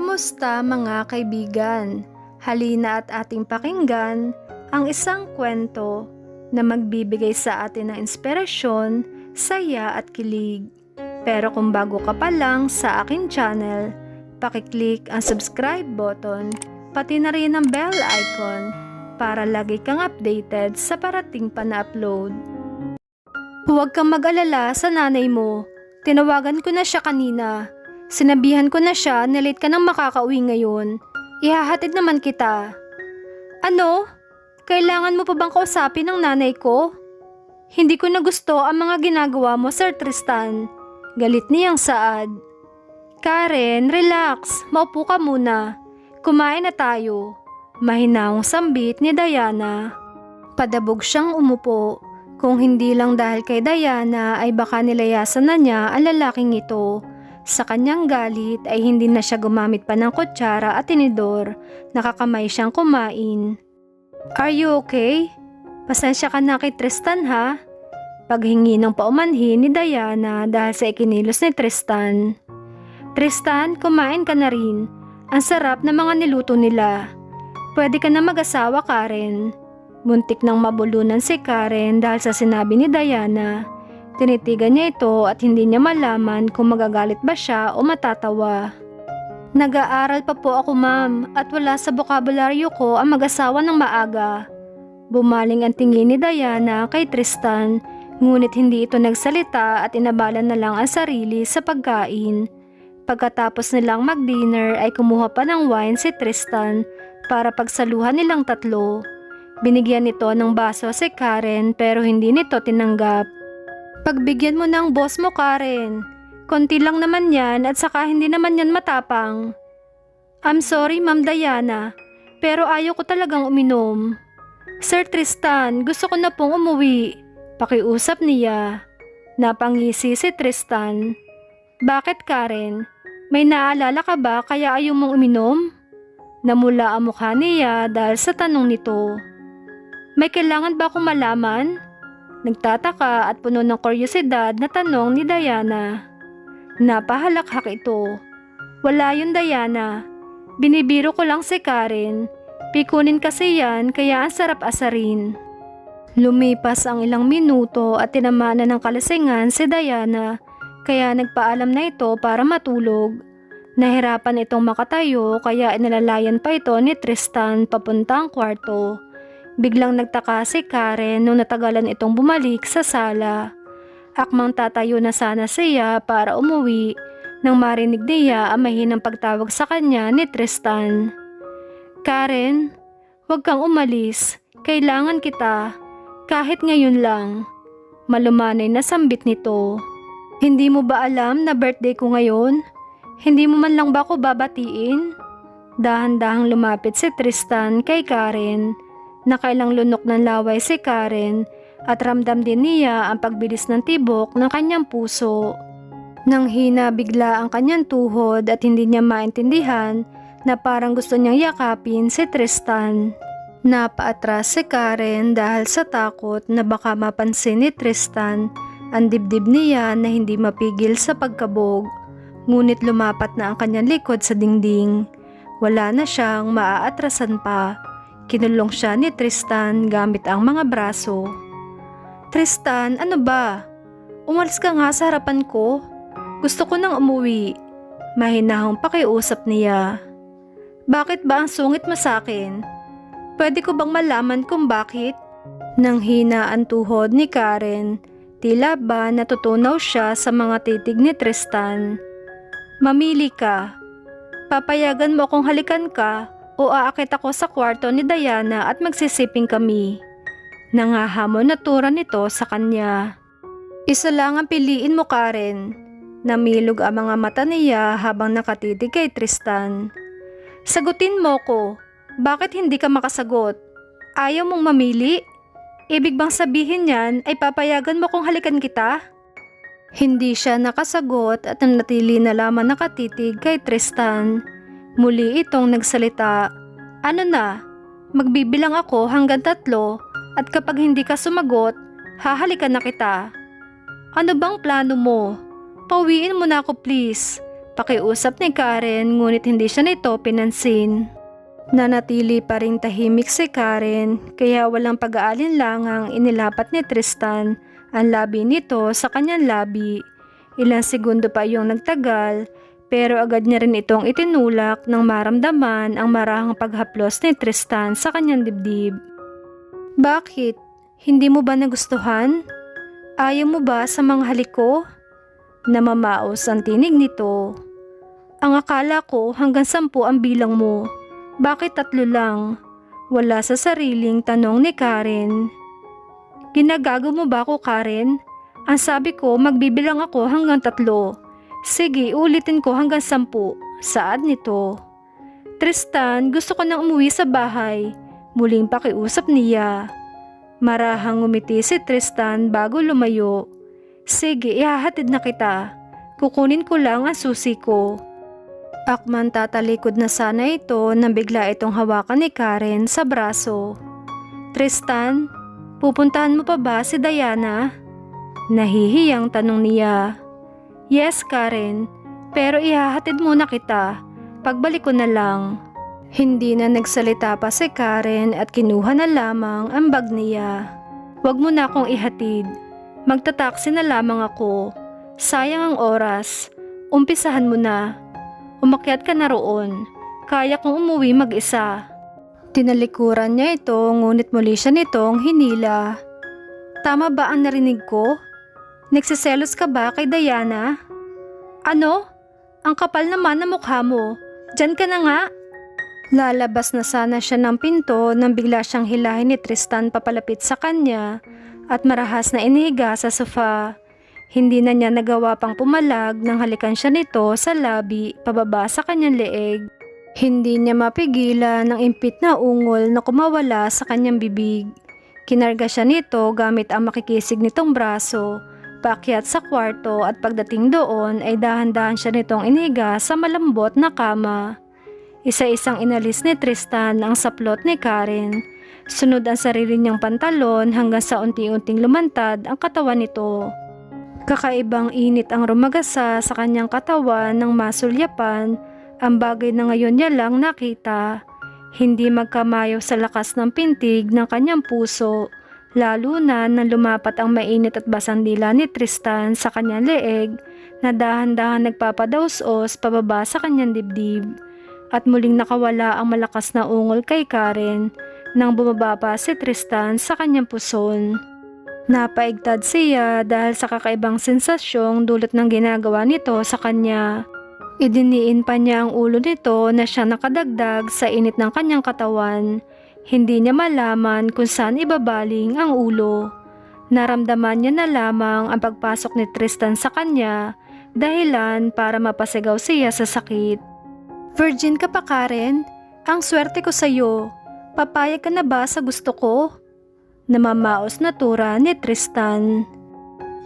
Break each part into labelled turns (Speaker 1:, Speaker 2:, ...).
Speaker 1: Kamusta mga kaibigan? Halina at ating pakinggan ang isang kwento na magbibigay sa atin ng inspirasyon, saya at kilig. Pero kung bago ka pa lang sa aking channel, pakiclick ang subscribe button, pati na rin ang bell icon para lagi kang updated sa parating pa na upload. Huwag kang mag-alala sa nanay mo. Tinawagan ko na siya kanina. Sinabihan ko na siya na late ka nang makakauwi ngayon. Ihahatid naman kita. Ano? Kailangan mo pa bang kausapin ng nanay ko? Hindi ko na gusto ang mga ginagawa mo, Sir Tristan. Galit niyang saad. Karen, relax. Maupo ka muna. Kumain na tayo. Mahinahong sambit ni Diana. Padabog siyang umupo. Kung hindi lang dahil kay Diana ay baka nilayasan na niya ang lalaking ito. Sa kanyang galit ay hindi na siya gumamit pa ng kutsara at tinidor. Nakakamay siyang kumain. Are you okay? Pasensya ka na kay Tristan ha? Paghingi ng paumanhin ni Diana dahil sa ikinilos ni Tristan. Tristan, kumain ka na rin. Ang sarap na mga niluto nila. Pwede ka na mag-asawa, Karen. Muntik nang mabulunan si Karen dahil sa sinabi ni Diana. Tinitigan niya ito at hindi niya malaman kung magagalit ba siya o matatawa. Nag-aaral pa po ako, ma'am, at wala sa bokabularyo ko ang mag-asawa ng maaga. Bumaling ang tingin ni Diana kay Tristan, ngunit hindi ito nagsalita at inabalan na lang ang sarili sa pagkain. Pagkatapos nilang mag-dinner ay kumuha pa ng wine si Tristan para pagsaluhan nilang tatlo. Binigyan nito ng baso si Karen pero hindi nito tinanggap. Pagbigyan mo ng boss mo, Karen. Konti lang naman yan at saka hindi naman yan matapang. I'm sorry, Ma'am Diana, pero ayaw ko talagang uminom. Sir Tristan, gusto ko na pong umuwi. Pakiusap niya. Napangisi si Tristan. Bakit, Karen? May naalala ka ba kaya ayaw mong uminom? Namula ang mukha niya dahil sa tanong nito. May kailangan ba akong malaman? Nagtataka at puno ng kuryosidad na tanong ni Diana. Napahalakhak ito. Wala yun, Diana. Binibiro ko lang si Karen. Pikunin kasi yan kaya ang sarap asarin. Lumipas ang ilang minuto at tinamaan ng kalasingan si Diana kaya nagpaalam na ito para matulog. Nahirapan itong makatayo kaya inalalayan pa ito ni Tristan papuntang kwarto. Biglang nagtaka si Karen nung natagalan itong bumalik sa sala. Akmang tatayo na sana siya para umuwi nang marinig niya ang mahinang pagtawag sa kanya ni Tristan. Karen, huwag kang umalis. Kailangan kita. Kahit ngayon lang. Malumanay na sambit nito. Hindi mo ba alam na birthday ko ngayon? Hindi mo man lang ba ako babatiin? Dahan-dahang lumapit si Tristan kay Karen. Nakailang lunok ng laway si Karen at ramdam din niya ang pagbilis ng tibok ng kanyang puso. Nang hina bigla ang kanyang tuhod at hindi niya maintindihan na parang gusto niyang yakapin si Tristan. Napaatras si Karen dahil sa takot na baka mapansin ni Tristan ang dibdib niya na hindi mapigil sa pagkabog. Ngunit lumapat na ang kanyang likod sa dingding. Wala na siyang maaatrasan pa. Kinulong siya ni Tristan gamit ang mga braso. Tristan, ano ba? Umalis ka nga sa harapan ko. Gusto ko nang umuwi. Mahinahong pakiusap niya. Bakit ba ang sungit mo sa akin? Pwede ko bang malaman kung bakit? Nang hina ang tuhod ni Karen, tila ba natutunaw siya sa mga titig ni Tristan. Mamili ka. Papayagan mo kung halikan ka o aakit ako sa kwarto ni Diana at magsisiping kami. Nangahamon na tura nito sa kanya. Isa lang ang piliin mo, Karen. Namilog ang mga mata niya habang nakatitig kay Tristan. Sagutin mo ko. Bakit hindi ka makasagot? Ayaw mong mamili? Ibig bang sabihin niyan ay papayagan mo kung halikan kita? Hindi siya nakasagot at nanatili na lamang nakatitig kay Tristan. Muli itong nagsalita. Ano na? Magbibilang ako hanggang 3 at kapag hindi ka sumagot, hahalikan na kita. Ano bang plano mo? Pauwiin mo na ako please. pakiusap ni Karen ngunit hindi siya nito pinansin. Nanatili pa ring tahimik si Karen kaya walang pag-aalinlangang inilapat ni Tristan ang labi nito sa kanyang labi. Ilang segundo pa yung nagtagal pero agad niya rin itong itinulak nang maramdaman ang marahang paghaplos ni Tristan sa kanyang dibdib. Bakit? Hindi mo ba nagustuhan? Ayaw mo ba sa mga halik ko? Namamaos ang tinig nito. Ang akala ko hanggang 10 ang bilang mo. Bakit 3 lang? Wala sa sariling tanong ni Karen. Ginagago mo ba ako, Karen? Ang sabi ko magbibilang ako hanggang 3. Sige, ulitin ko hanggang 10. Saad nito. Tristan, gusto ko nang umuwi sa bahay. Muling pakiusap niya. Marahang ngumiti si Tristan bago lumayo. Sige, ihahatid na kita. Kukunin ko lang ang susi ko. Akman tatalikod na sana ito nang bigla itong hawakan ni Karen sa braso. Tristan, pupuntahan mo pa ba si Diana? Nahihiyang tanong niya. Yes, Karen, pero ihahatid muna kita. Pagbalik ko na lang. Hindi na nagsalita pa si Karen at kinuha na lamang ang bag niya. Huwag mo na akong ihatid. Magtataksi na lamang ako. Sayang ang oras. Umpisahan mo na. Umakyat ka na roon. Kaya kong umuwi mag-isa. Tinalikuran niya ito ngunit muli siya nitong hinila. Tama ba ang narinig ko? Nagsiselos ka ba kay Diana? Ano? Ang kapal naman na mukha mo. Diyan ka na nga. Lalabas na sana siya ng pinto nang bigla siyang hilahin ni Tristan papalapit sa kanya at marahas na inihiga sa sofa. Hindi na niya nagawa pang pumalag nang halikan siya nito sa labi pababa sa kanyang leeg. Hindi niya mapigilan ang impit na ungol na kumawala sa kanyang bibig. Kinarga siya nito gamit ang makikisig nitong braso, paakyat sa kwarto at pagdating doon ay dahan-dahan siya nitong inihiga sa malambot na kama. Isa-isang inalis ni Tristan ang saplot ni Karen. Sunod ang sarili niyang pantalon hanggang sa unti-unting lumantad ang katawan nito. Kakaibang init ang rumagasa sa kanyang katawan ng masulyapan, ang bagay na ngayon niya lang nakita. Hindi magkamayo sa lakas ng pintig ng kanyang puso, lalo na nang lumapat ang mainit at basang dila ni Tristan sa kanyang leeg na dahan-dahan nagpapadaos-os pababa sa kanyang dibdib. At muling nakawala ang malakas na ungol kay Karen nang bumaba pa si Tristan sa kanyang puson. Napaigtad siya dahil sa kakaibang sensasyong dulot ng ginagawa nito sa kanya. Idiniin pa niya ang ulo nito na siya nakadagdag sa init ng kanyang katawan. Hindi niya malaman kung saan ibabaling ang ulo. Naramdaman niya na lamang ang pagpasok ni Tristan sa kanya, dahilan para mapasigaw siya sa sakit. Virgin ka pa, Karen? Ang swerte ko sa'yo. Papayag ka na ba sa gusto ko? Namamaos na tura ni Tristan.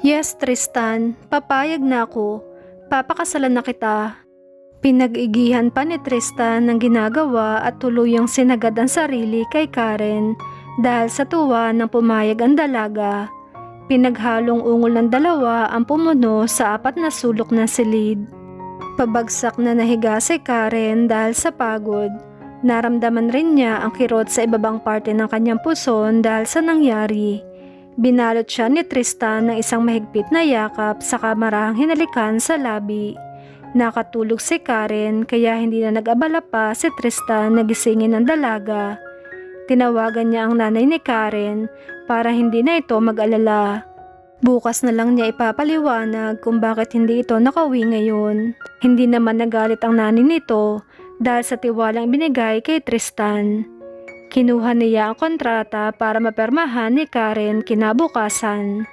Speaker 1: Yes, Tristan, papayag na ako. Papakasalan na kita. Pinag-igihan pa ni Tristan ng ginagawa at tuluyang sinagad ang sarili kay Karen dahil sa tuwa ng pumayag ang dalaga. Pinaghalong ungol ng dalawa ang pumuno sa 4 na sulok ng silid. Pabagsak na nahiga si Karen dahil sa pagod. Naramdaman rin niya ang kirot sa ibabang parte ng kanyang puson dahil sa nangyari. Binalot siya ni Tristan ng isang mahigpit na yakap sa kamarahang hinalikan sa labi. Nakatulog si Karen kaya hindi na nag-abala pa si Tristan na gisingin ng dalaga. Tinawagan niya ang nanay ni Karen para hindi na ito mag-alala. Bukas na lang niya ipapaliwanag kung bakit hindi ito nakauwi ngayon. Hindi naman nagalit ang nanay nito dahil sa tiwalang binigay kay Tristan. Kinuha niya ang kontrata para mapermahan ni Karen kinabukasan.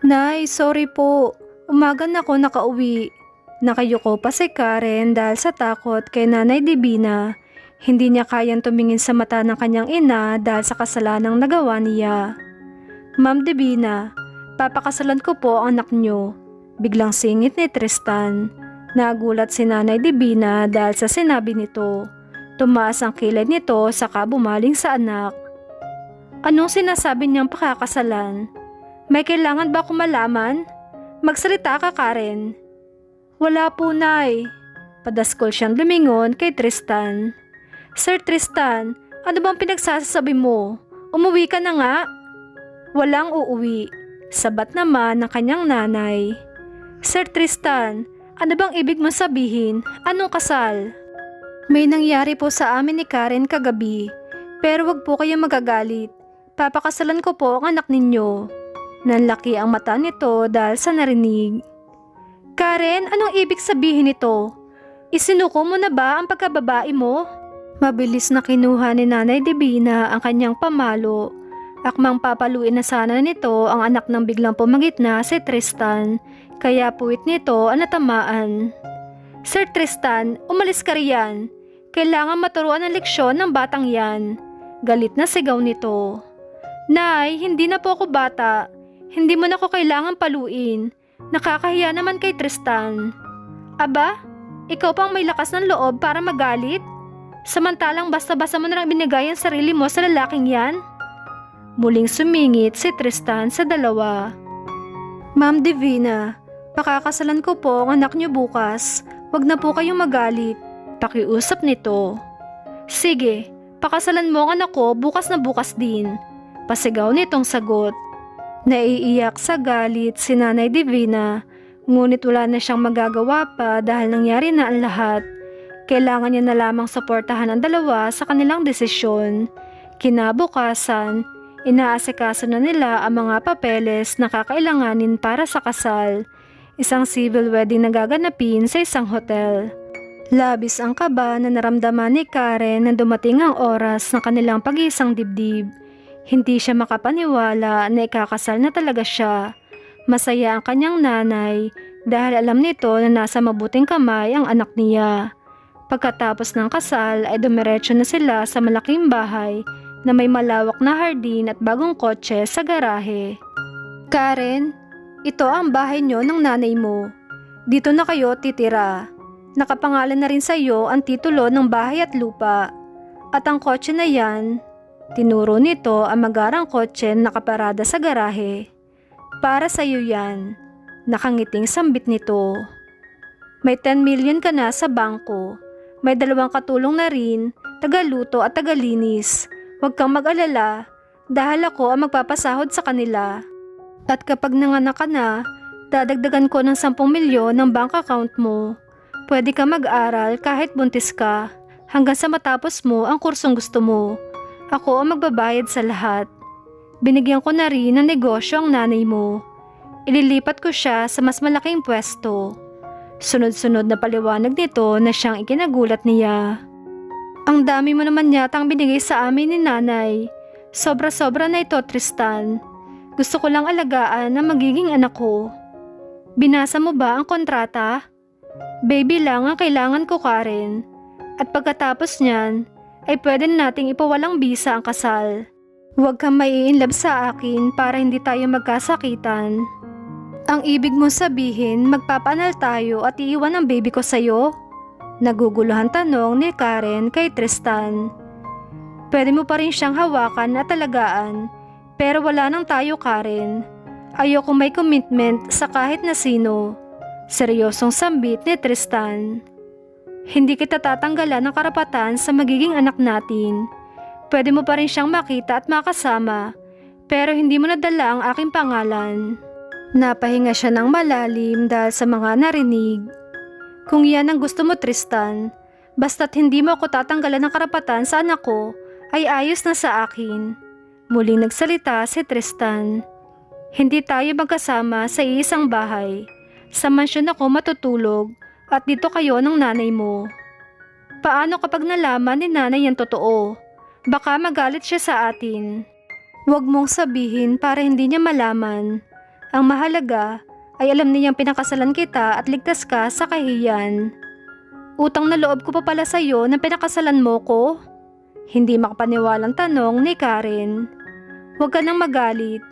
Speaker 1: Nay, sorry po. Umaga na ako nakauwi. Nakayuko pa si Karen dahil sa takot kay Nanay Divina. Hindi niya kayang tumingin sa mata ng kanyang ina dahil sa kasalanang nagawa niya. Ma'am Divina, papakasalan ko po ang anak niyo. Biglang singit ni Tristan. Nagulat si Nanay Divina dahil sa sinabi nito. Tumaas ang kilay nito saka bumaling sa anak. Anong sinasabi niyang pakakasalan? May kailangan ba akong malaman? Magsalita ka, Karen. Wala po, Nay. Padaskol siyang lumingon kay Tristan. Sir Tristan, ano bang pinagsasabi mo? Umuwi ka na nga? Walang uuwi. Sabat naman ng kanyang nanay. Sir Tristan, ano bang ibig mong sabihin? Anong kasal? May nangyari po sa amin ni Karen kagabi. Pero wag po kayong magagalit. Papakasalan ko po ang anak ninyo. Nanlaki ang mata nito dahil sa narinig. Karen, anong ibig sabihin nito? Isinuko mo na ba ang pagkababae mo? Mabilis na kinuha ni Nanay Divina ang kanyang pamalo. Akmang papaluin na sana nito ang anak ng biglang pumagitna si Tristan, kaya puwit nito ang natamaan. Sir Tristan, umalis ka riyan. Kailangan maturuan ng leksyon ng batang yan. Galit na sigaw nito. Nay, hindi na po ako bata. Hindi mo na ako kailangan paluin. Nakakahiya naman kay Tristan. Aba? Ikaw pang may lakas ng loob para magalit? Samantalang basta-basta mo na lang binigay ang sarili mo sa lalaking yan? Muling sumingit si Tristan sa dalawa. Ma'am Divina, pakakasalan ko po ang anak niyo bukas. Wag na po kayong magalit. Pakiusap nito. Sige, pakasalan mo ang anak ko bukas na bukas din. Pasigaw nitong sagot. Naiiyak sa galit si Nanay Divina. Ngunit wala na siyang magagawa pa dahil nangyari na ang lahat. Kailangan niya na lamang suportahan ang dalawa sa kanilang desisyon. Kinabukasan, inaasikaso na nila ang mga papeles na kakailanganin para sa kasal. Isang civil wedding na gaganapin sa isang hotel. Labis ang kaba na naramdaman ni Karen nang dumating ang oras ng kanilang pag-iisang dibdib. Hindi siya makapaniwala na ikakasal na talaga siya. Masaya ang kanyang nanay dahil alam nito na nasa mabuting kamay ang anak niya. Pagkatapos ng kasal ay dumiretso na sila sa malaking bahay na may malawak na hardin at bagong kotse sa garahe. Karen, ito ang bahay niyo ng nanay mo. Dito na kayo titira. Nakapangalan na rin sa iyo ang titulo ng bahay at lupa. At ang kotse na yan, tinuro nito ang magarang kotse na nakaparada sa garahe. Para sa iyo yan, nakangiting sambit nito. May 10 million ka na sa bangko. May 2 katulong na rin, tagaluto at tagalinis. Huwag kang mag-alala dahil ako ang magpapasahod sa kanila. At kapag nanganak ka na, dadagdagan ko ng 10 milyon ng bank account mo. Pwede ka mag-aral kahit buntis ka hanggang sa matapos mo ang kursong gusto mo. Ako ang magbabayad sa lahat. Binigyan ko na rin ng negosyo ang nanay mo. Ililipat ko siya sa mas malaking pwesto. Sunod-sunod na paliwanag nito na siyang ikinagulat niya. Ang dami mo naman yatang binigay sa amin ni nanay. Sobra-sobra na ito, Tristan. Gusto ko lang alagaan ang magiging anak ko. Binasa mo ba ang kontrata? Baby lang ang kailangan ko, Karen. At pagkatapos niyan, ay pwede nating ipawalang bisa ang kasal. Huwag kang maiinlove sa akin para hindi tayo magkasakitan. Ang ibig mo sabihin, magpapanal tayo at iiwan ang baby ko sa'yo? Naguguluhan tanong ni Karen kay Tristan. Pwede mo pa rin siyang hawakan at talagaan, pero wala nang tayo, Karen. Ayoko may commitment sa kahit na sino. Seryosong sambit ni Tristan. Hindi kita tatanggalan ng karapatan sa magiging anak natin. Pwede mo pa rin siyang makita at makasama, pero hindi mo nadala ang aking pangalan. Napahinga siya ng malalim dahil sa mga narinig. Kung yan ang gusto mo, Tristan, basta't hindi mo ako tatanggalan ng karapatan sa anak ko, ay ayos na sa akin. Muling nagsalita si Tristan. Hindi tayo magkasama sa iisang bahay. Sa mansyon ako matutulog at dito kayo ng nanay mo. Paano kapag nalaman ni nanay ang totoo? Baka magalit siya sa atin. Huwag mong sabihin para hindi niya malaman. Ang mahalaga ay alam niyang pinakasalan kita at ligtas ka sa kahiyan. Utang na loob ko pa pala sa iyo na pinakasalan mo ko? Hindi makapaniwalang tanong ni Karen. Huwag ka nang magalit.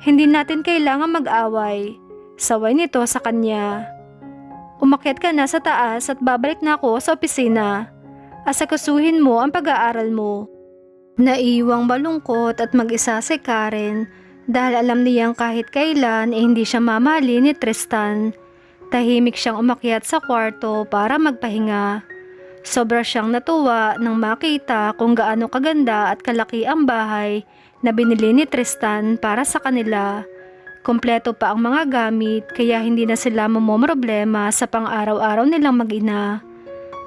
Speaker 1: Hindi natin kailangan mag-away. Saway nito sa kanya. Umakyat ka na sa taas at babalik na ako sa opisina. Asakasuhin mo ang pag-aaral mo. Naiwang malungkot at mag-isa si Karen dahil alam niyang kahit kailan hindi siya mamali ni Tristan. Tahimik siyang umakyat sa kwarto para magpahinga. Sobra siyang natuwa nang makita kung gaano kaganda at kalaki ang bahay na binili ni Tristan para sa kanila. Kompleto pa ang mga gamit kaya hindi na sila mamomroblema sa pang-araw-araw nilang mag-ina.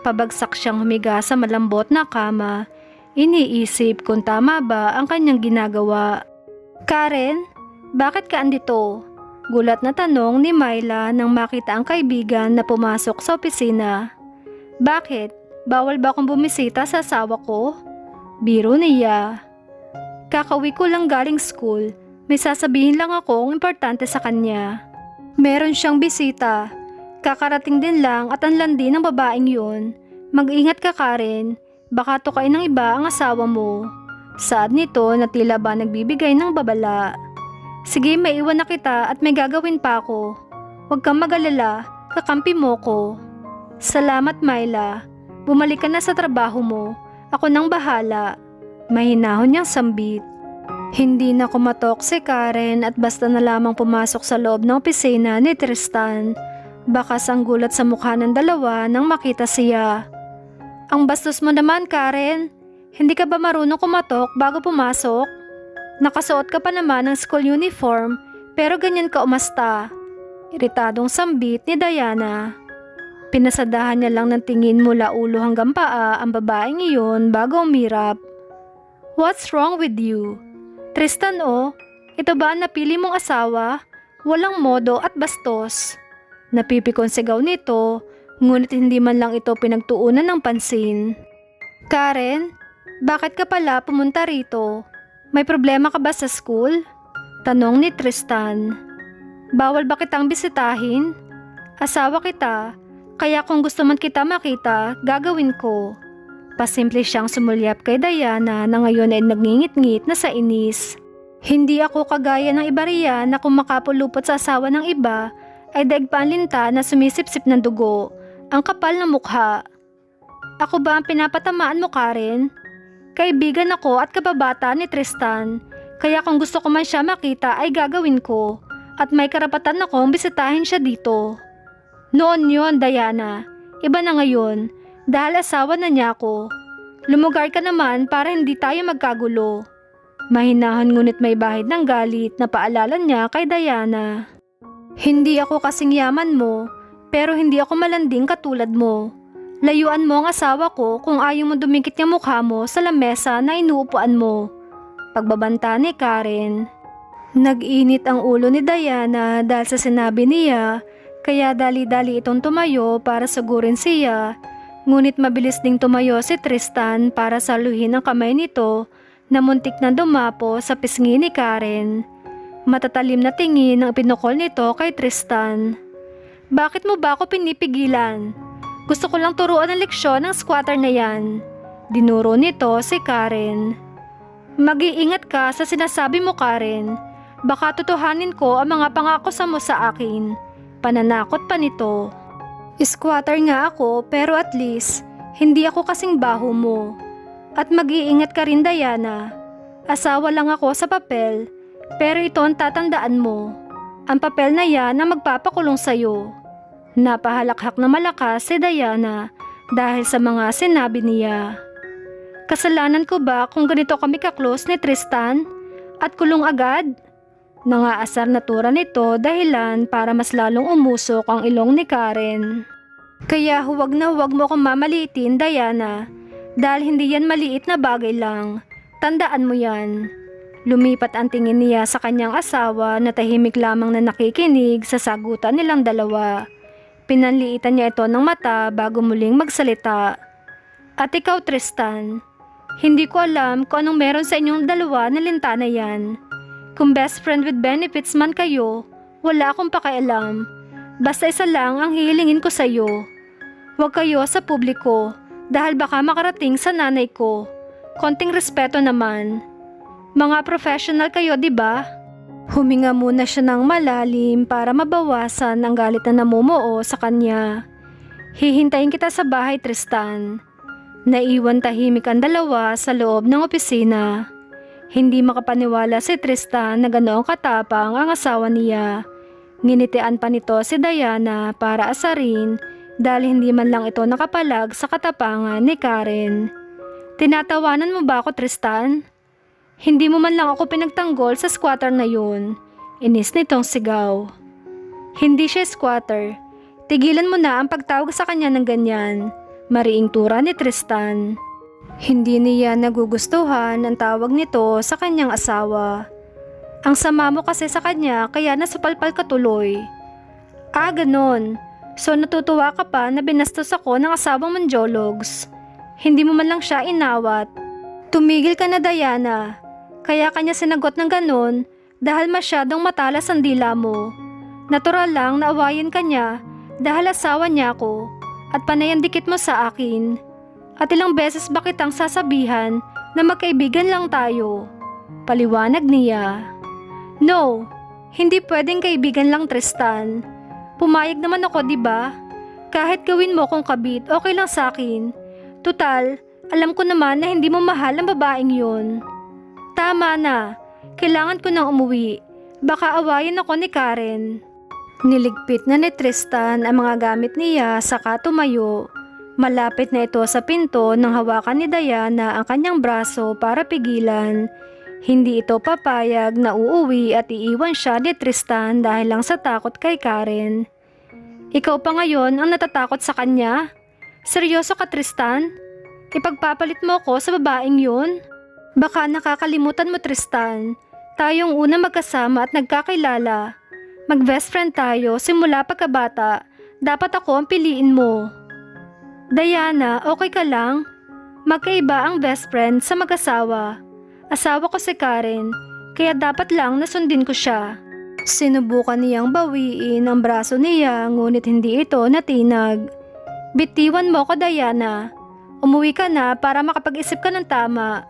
Speaker 1: Pabagsak siyang humiga sa malambot na kama. Iniisip kung tama ba ang kanyang ginagawa. "Karen, bakit ka andito?" Gulat na tanong ni Myla nang makita ang kaibigan na pumasok sa opisina. "Bakit? Bawal ba akong bumisita sa asawa ko?" Biro niya. "Kakauwi ko lang galing school. May sasabihin lang akong importante sa kanya." "Meron siyang bisita. Kakarating din lang at ang landi ng babaeng yun. Mag-ingat ka, Karen. Baka tukain ng iba ang asawa mo." Saad nito na tila ba nagbibigay ng babala. "Sige, may iwan na kita at may gagawin pa ako. Huwag kang mag-alala, kakampi mo ko." "Salamat, Myla. Bumalik ka na sa trabaho mo. Ako nang bahala." Mahinahon niyang sambit. Hindi na kumatok si Karen at basta na lamang pumasok sa loob ng opisina ni Tristan. Bakas ang gulat sa mukha ng dalawa nang makita siya. "Ang bastos mo naman, Karen. Hindi ka ba marunong kumatok bago pumasok? Nakasuot ka pa naman ng school uniform pero ganyan ka umasta." Iritadong sambit ni Diana. Pinasadahan niya lang ng tingin mula ulo hanggang paa ang babaeng iyon bago umirap. "What's wrong with you? Tristan, ito ba ang napili mong asawa? Walang modo at bastos." Napipikon sigaw nito, ngunit hindi man lang ito pinagtuunan ng pansin. "Karen, bakit ka pala pumunta rito? May problema ka ba sa school?" Tanong ni Tristan. "Bawal ba kitang bisitahin? Asawa kita, kaya kung gusto man kita makita, gagawin ko." Pasimple siyang sumulyap kay Diana na ngayon ay nagngingit-ngit na sa inis. "Hindi ako kagaya ng iba riyan na kung makapulupot sa asawa ng iba ay daig pa ang linta na sumisipsip ng dugo. Ang kapal ng mukha." "Ako ba ang pinapatamaan mo, Karen? Kaibigan ako at kababata ni Tristan, kaya kung gusto ko man siya makita ay gagawin ko at may karapatan akong bisitahin siya dito." "Noon yon, Diana. Iba na ngayon dahil asawa na niya ako. Lumugar ka naman para hindi tayo magkagulo." Mahinahon ngunit may bahid ng galit na paalala niya kay Diana. "Hindi ako kasing yaman mo, pero hindi ako malanding katulad mo. Layuan mo ang asawa ko kung ayaw mo dumikit yung mukha mo sa lamesa na inuupuan mo." Pagbabanta ni Karen. Nag-init ang ulo ni Diana dahil sa sinabi niya, kaya dali-dali itong tumayo para sagurin siya. Ngunit mabilis ding tumayo si Tristan para saluhin ang kamay nito na muntik na dumapo sa pisngi ni Karen. Matatalim na tingin ang pinukol nito kay Tristan. "Bakit mo ba ako pinipigilan? Gusto ko lang turuan ng leksyon ng squatter na yan." Dinuro nito si Karen. "Mag-iingat ka sa sinasabi mo, Karen. Baka tutuhanin ko ang mga pangako mo sa akin." Pananakot pa nito. "Squatter nga ako pero at least hindi ako kasing baho mo. At mag-iingat ka rin, Diana. Asawa lang ako sa papel pero ito ang tatandaan mo. Ang papel na yan na magpapakulong sa'yo." Napahalakhak na malakas si Diana dahil sa mga sinabi niya. "Kasalanan ko ba kung ganito kami ka-close ni Tristan? At kulong agad?" Nangaasar na tura nito dahilan para mas lalong umusok ang ilong ni Karen. "Kaya huwag na huwag mo akong mamaliitin, Diana. Dahil hindi yan maliit na bagay lang. Tandaan mo yan." Lumipat ang tingin niya sa kanyang asawa na tahimik lamang na nakikinig sa sagutan nilang dalawa. Pinanliitan niya ito ng mata bago muling magsalita. "At ikaw, Tristan, hindi ko alam kung anong meron sa inyong dalawa na lintana yan. Kung best friend with benefits man kayo, wala akong pakialam. Basta isa lang ang hihilingin ko sa iyo. Huwag kayo sa publiko dahil baka makarating sa nanay ko. Konting respeto naman. Mga professional kayo, di ba?" Huminga muna siya ng malalim para mabawasan ang galit na namumuo sa kanya. "Hihintayin kita sa bahay, Tristan." Naiwan tahimik ang dalawa sa loob ng opisina. Hindi makapaniwala si Tristan na ganoong katapang ang asawa niya. Nginitian pa nito si Diana para asarin dahil hindi man lang ito nakapalag sa katapangan ni Karen. Tinatawanan mo ba ako, Tristan? Hindi mo man lang ako pinagtanggol sa squatter na yun. Inis nitong sigaw. Hindi siya squatter. Tigilan mo na ang pagtawag sa kanya ng ganyan. Mariing tura ni Tristan. Hindi niya nagugustuhan ang tawag nito sa kanyang asawa. Ang sama mo kasi sa kanya kaya nasupalpal ka tuloy. Ah, ganon. So natutuwa ka pa na binastos ako ng asawang manjologs. Hindi mo man lang siya inawat. Tumigil ka na, Diana. Kaya kanya sinagot ng ganon dahil masyadong matalas ang dila mo. Natural lang na awayin ka niya dahil asawa niya ako at panay ang dikit mo sa akin. At ilang beses ba kitang sasabihan na magkaibigan lang tayo? Paliwanag niya. No, hindi pwedeng kaibigan lang, Tristan. Pumayag naman ako, di ba? Kahit gawin mo kong kabit, okay lang sa akin. Tutal, alam ko naman na hindi mo mahal ang babaeng yun. Tama na. Kailangan ko nang umuwi. Baka awayin ako ni Karen. Niligpit na ni Tristan ang mga gamit niya saka tumayo. Malapit na ito sa pinto nang hawakan ni Diana ang kanyang braso para pigilan. Hindi ito papayag na uuwi at iiwan siya ni Tristan dahil lang sa takot kay Karen. Ikaw pa ngayon ang natatakot sa kanya? Seryoso ka, Tristan? Ipagpapalit mo ko sa babaeng yun? Baka nakakalimutan mo, Tristan. Tayong una magkasama at nagkakilala. Mag-best friend tayo simula pagkabata. Dapat ako ang piliin mo. Diana, okay ka lang? Magkaiba ang best friend sa mag-asawa. Asawa ko si Karen, kaya dapat lang nasundin ko siya. Sinubukan niyang bawiin ang braso niya ngunit hindi ito natinag. Bitiwan mo ko, Diana. Umuwi ka na para makapag-isip ka ng tama.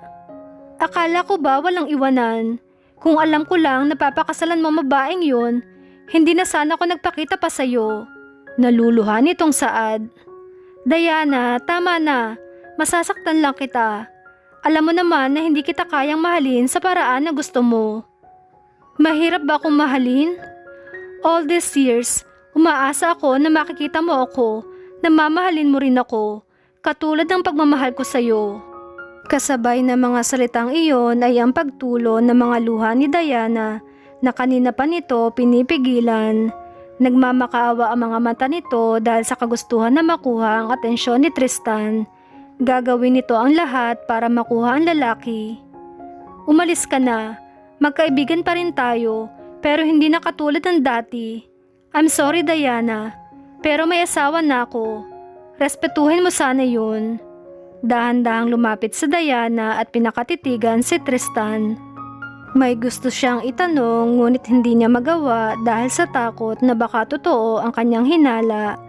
Speaker 1: Akala ko ba walang iwanan? Kung alam ko lang napapakasalan mo mabaeng yun, hindi na sana ako nagpakita pa sa'yo. Naluluhan nitong Saad. Diana, tama na. Masasaktan lang kita. Alam mo naman na hindi kita kayang mahalin sa paraan na gusto mo. Mahirap ba akong mahalin? All these years, umaasa ako na makikita mo ako, na mamahalin mo rin ako, katulad ng pagmamahal ko sa'yo. Kasabay na mga salitang iyon ay ang pagtulo ng mga luha ni Diana na kanina pa nito pinipigilan. Nagmamakaawa ang mga mata nito dahil sa kagustuhan na makuha ang atensyon ni Tristan. Gagawin nito ang lahat para makuha ang lalaki. Umalis ka na. Magkaibigan pa rin tayo pero hindi na katulad ng dati. I'm sorry, Diana, pero may asawa na ako. Respetuhin mo sana yun. Dahan-dahang lumapit sa Diana at pinakatitigan si Tristan. May gusto siyang itanong ngunit hindi niya magawa dahil sa takot na baka totoo ang kanyang hinala.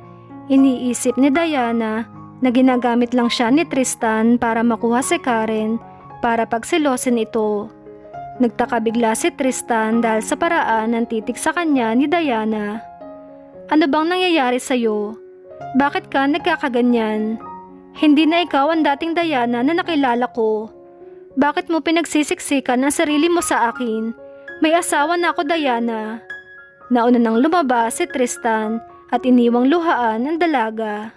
Speaker 1: Iniisip ni Diana na ginagamit lang siya ni Tristan para makuha si Karen para pagsilosin ito. Nagtaka bigla si Tristan dahil sa paraan ng titig sa kanya ni Diana. Ano bang nangyayari sa'yo? Bakit ka nagkakaganyan? Hindi na ikaw ang dating Diana na nakilala ko. Bakit mo pinagsisiksikan ang sarili mo sa akin? May asawa na ako, Diana. Nauna nang lumabas si Tristan at iniwang luhaan ang dalaga.